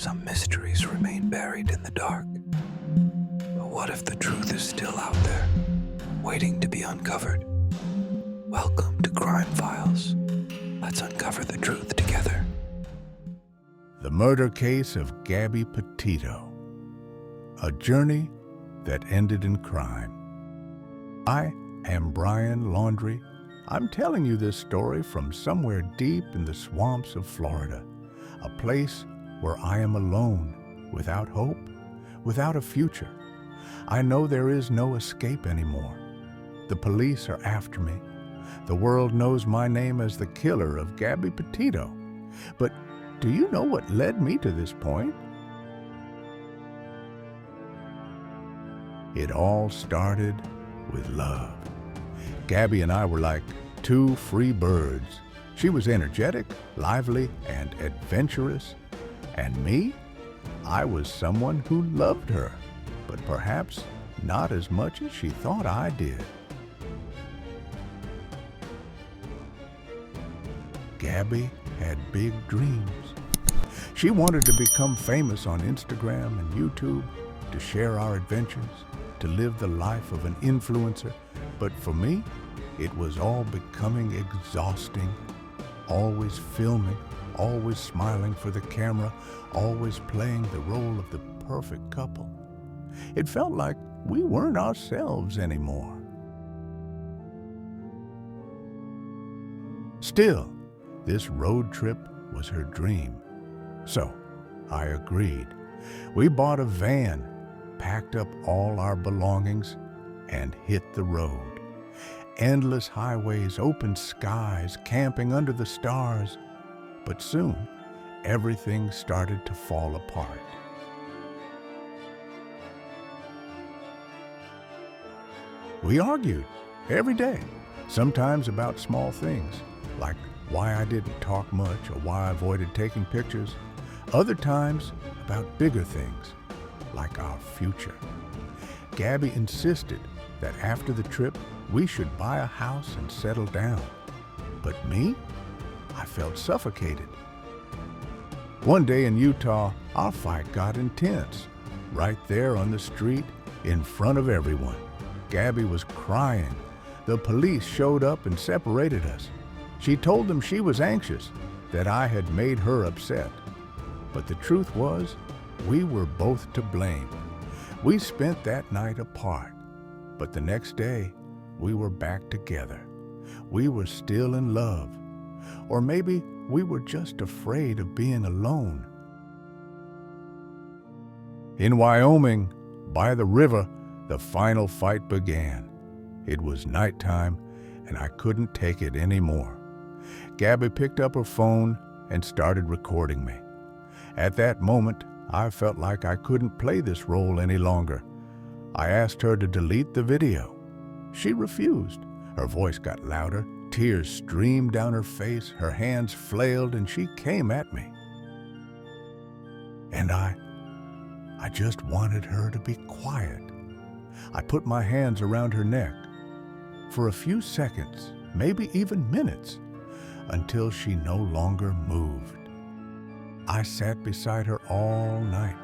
Some mysteries remain buried in the dark. But what if the truth is still out there, waiting to be uncovered? Welcome to Crime Files. Let's uncover the truth together. The murder case of Gabby Petito. A journey that ended in crime. I am Brian Laundrie. I'm telling you this story from somewhere deep in the swamps of Florida, a place where I am alone, without hope, without a future. I know there is no escape anymore. The police are after me. The world knows my name as the killer of Gabby Petito. But do you know what led me to this point? It all started with love. Gabby and I were like two free birds. She was energetic, lively, and adventurous. And me? I was someone who loved her, but perhaps not as much as she thought I did. Gabby had big dreams. She wanted to become famous on Instagram and YouTube, to share our adventures, to live the life of an influencer. But for me, it was all becoming exhausting. Always filming, always smiling for the camera, always playing the role of the perfect couple. It felt like we weren't ourselves anymore. Still, this road trip was her dream. So I agreed. We bought a van, packed up all our belongings, and hit the road. Endless highways, open skies, camping under the stars. But soon, everything started to fall apart. We argued every day, sometimes about small things, like why I didn't talk much or why I avoided taking pictures. Other times about bigger things, like our future. Gabby insisted that after the trip, we should buy a house and settle down. But me? I felt suffocated. One day in Utah, our fight got intense. Right there on the street, in front of everyone. Gabby was crying. The police showed up and separated us. She told them she was anxious, that I had made her upset. But the truth was, we were both to blame. We spent that night apart. But the next day, we were back together. We were still in love. Or maybe we were just afraid of being alone. In Wyoming, by the river, the final fight began. It was nighttime, and I couldn't take it anymore. Gabby picked up her phone and started recording me. At that moment, I felt like I couldn't play this role any longer. I asked her to delete the video. She refused. Her voice got louder, tears streamed down her face, her hands flailed, and she came at me. And I just wanted her to be quiet. I put my hands around her neck. For a few seconds, maybe even minutes, until she no longer moved. I sat beside her all night.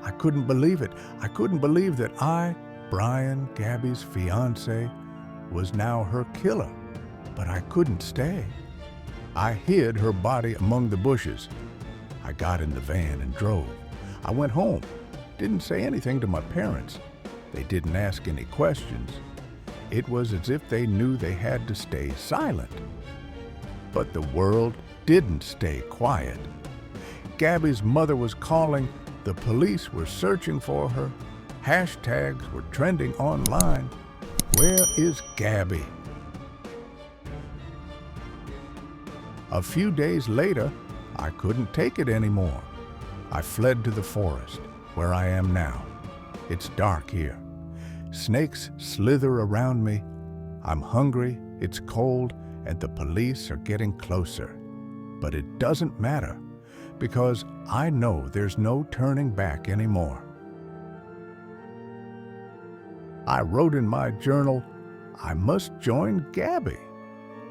I couldn't believe it. I couldn't believe that I, Brian, Gabby's fiancé, was now her killer. But I couldn't stay. I hid her body among the bushes. I got in the van and drove. I went home. Didn't say anything to my parents. They didn't ask any questions. It was as if they knew they had to stay silent. But the world didn't stay quiet. Gabby's mother was calling. The police were searching for her. Hashtags were trending online. Where is Gabby? A few days later, I couldn't take it anymore. I fled to the forest, where I am now. It's dark here. Snakes slither around me. I'm hungry, it's cold, and the police are getting closer. But it doesn't matter, because I know there's no turning back anymore. I wrote in my journal, I must join Gabby.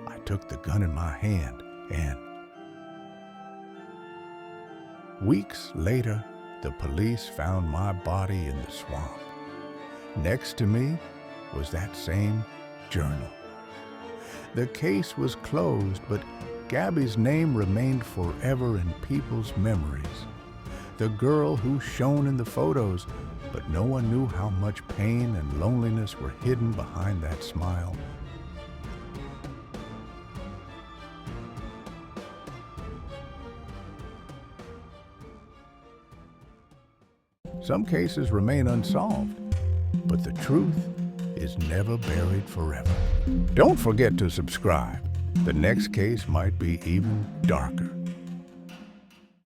I took the gun in my hand and weeks later, the police found my body in the swamp. Next to me was that same journal. The case was closed, but Gabby's name remained forever in people's memories. The girl who shone in the photos, but no one knew how much pain and loneliness were hidden behind that smile. Some cases remain unsolved, but the truth is never buried forever. Don't forget to subscribe. The next case might be even darker.